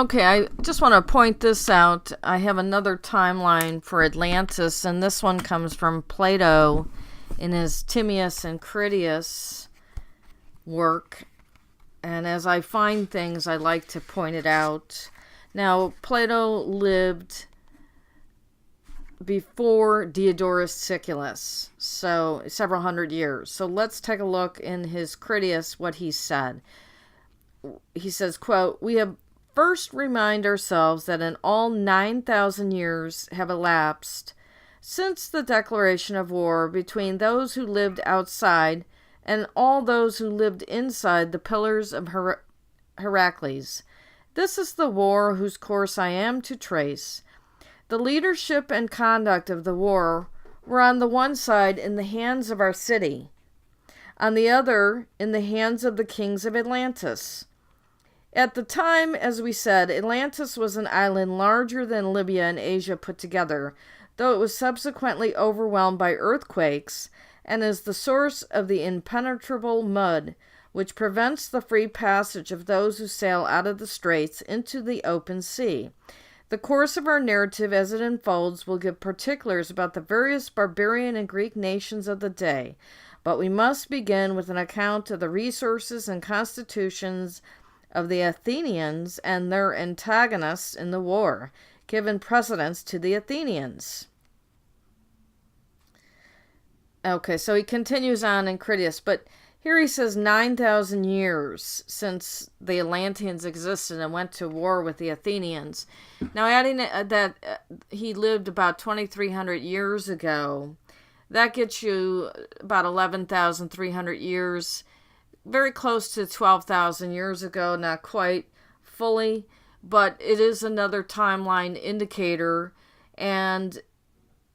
Okay, I just want to point this out. I have another timeline for Atlantis, and this one comes from Plato in his Timaeus and Critias work. And as I find things, I like to point it out. Now, Plato lived before Diodorus Siculus, so several hundred years. So let's take a look in his Critias what he said. He says, quote, "We have first remind ourselves that in all 9,000 years have elapsed since the declaration of war between those who lived outside and all those who lived inside the pillars of Heracles. This is the war whose course I am to trace. The leadership and conduct of the war were on the one side in the hands of our city, on the other in the hands of the kings of Atlantis. At the time, as we said, Atlantis was an island larger than Libya and Asia put together, though it was subsequently overwhelmed by earthquakes and is the source of the impenetrable mud, which prevents the free passage of those who sail out of the straits into the open sea. The course of our narrative as it unfolds will give particulars about the various barbarian and Greek nations of the day, but we must begin with an account of the resources and constitutions of the Athenians and their antagonists in the war, given precedence to the Athenians." Okay, so he continues on in Critias, but here he says 9,000 years since the Atlanteans existed and went to war with the Athenians. Now, adding that he lived about 2,300 years ago, that gets you about 11,300 years, very close to 12,000 years ago, not quite fully, but it is another timeline indicator. And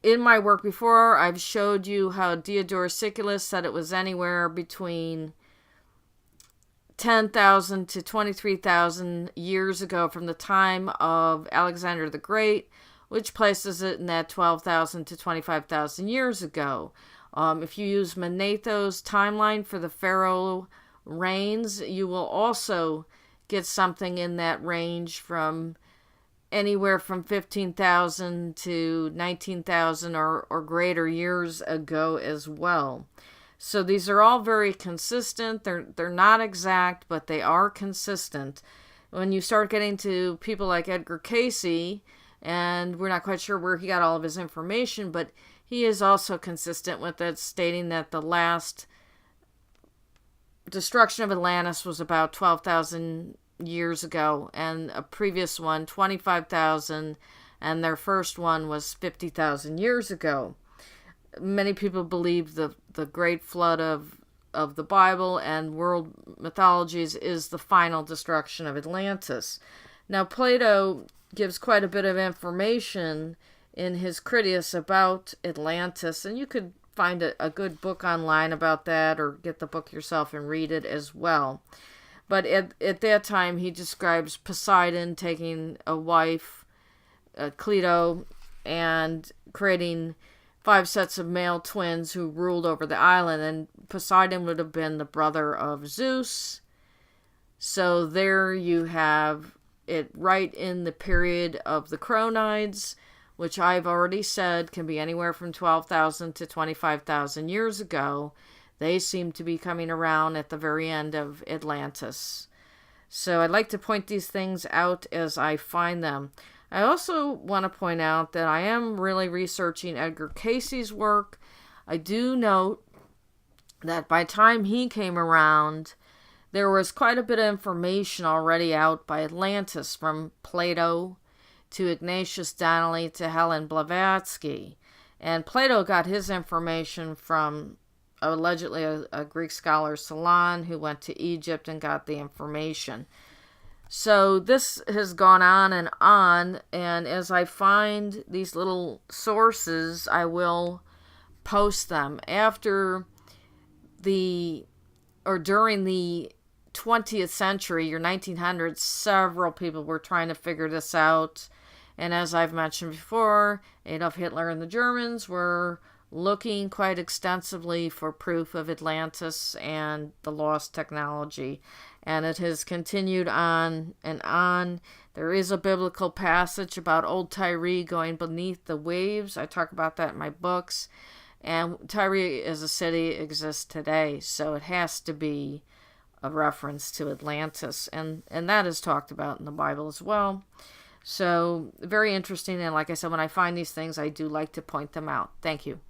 in my work before, I've showed you how Diodorus Siculus said it was anywhere between 10,000 to 23,000 years ago from the time of Alexander the Great, which places it in that 12,000 to 25,000 years ago. If you use Manetho's timeline for the pharaoh reigns, you will also get something in that range from anywhere from 15,000 to 19,000 or greater years ago as well. So these are all very consistent. They're not exact, but they are consistent. When you start getting to people like Edgar Cayce, and we're not quite sure where he got all of his information, but he is also consistent with it, stating that the last destruction of Atlantis was about 12,000 years ago, and a previous one, 25,000, and their first one was 50,000 years ago. Many people believe the great flood of the Bible and world mythologies is the final destruction of Atlantis. Now, Plato gives quite a bit of information in his Critias about Atlantis, and you could find a good book online about that, or get the book yourself and read it as well. But at that time, he describes Poseidon taking a wife, Cleito, and creating 5 sets of male twins who ruled over the island, and Poseidon would have been the brother of Zeus. So there you have it right in the period of the Cronaids, which I've already said can be anywhere from 12,000 to 25,000 years ago. They seem to be coming around at the very end of Atlantis. So I'd like to point these things out as I find them. I also want to point out that I am really researching Edgar Cayce's work. I do note that by the time he came around, there was quite a bit of information already out by Atlantis, from Plato to Ignatius Donnelly to Helen Blavatsky. And Plato got his information from allegedly a Greek scholar, Solon, who went to Egypt and got the information. So this has gone on, and as I find these little sources, I will post them. After during the 20th century, your 1900s, several people were trying to figure this out. And as I've mentioned before, Adolf Hitler and the Germans were looking quite extensively for proof of Atlantis and the lost technology. And it has continued on and on. There is a biblical passage about old Tyre going beneath the waves. I talk about that in my books. And Tyre as a city exists today, so it has to be a reference to Atlantis. And that is talked about in the Bible as well. So very interesting. And like I said, when I find these things, I do like to point them out. Thank you.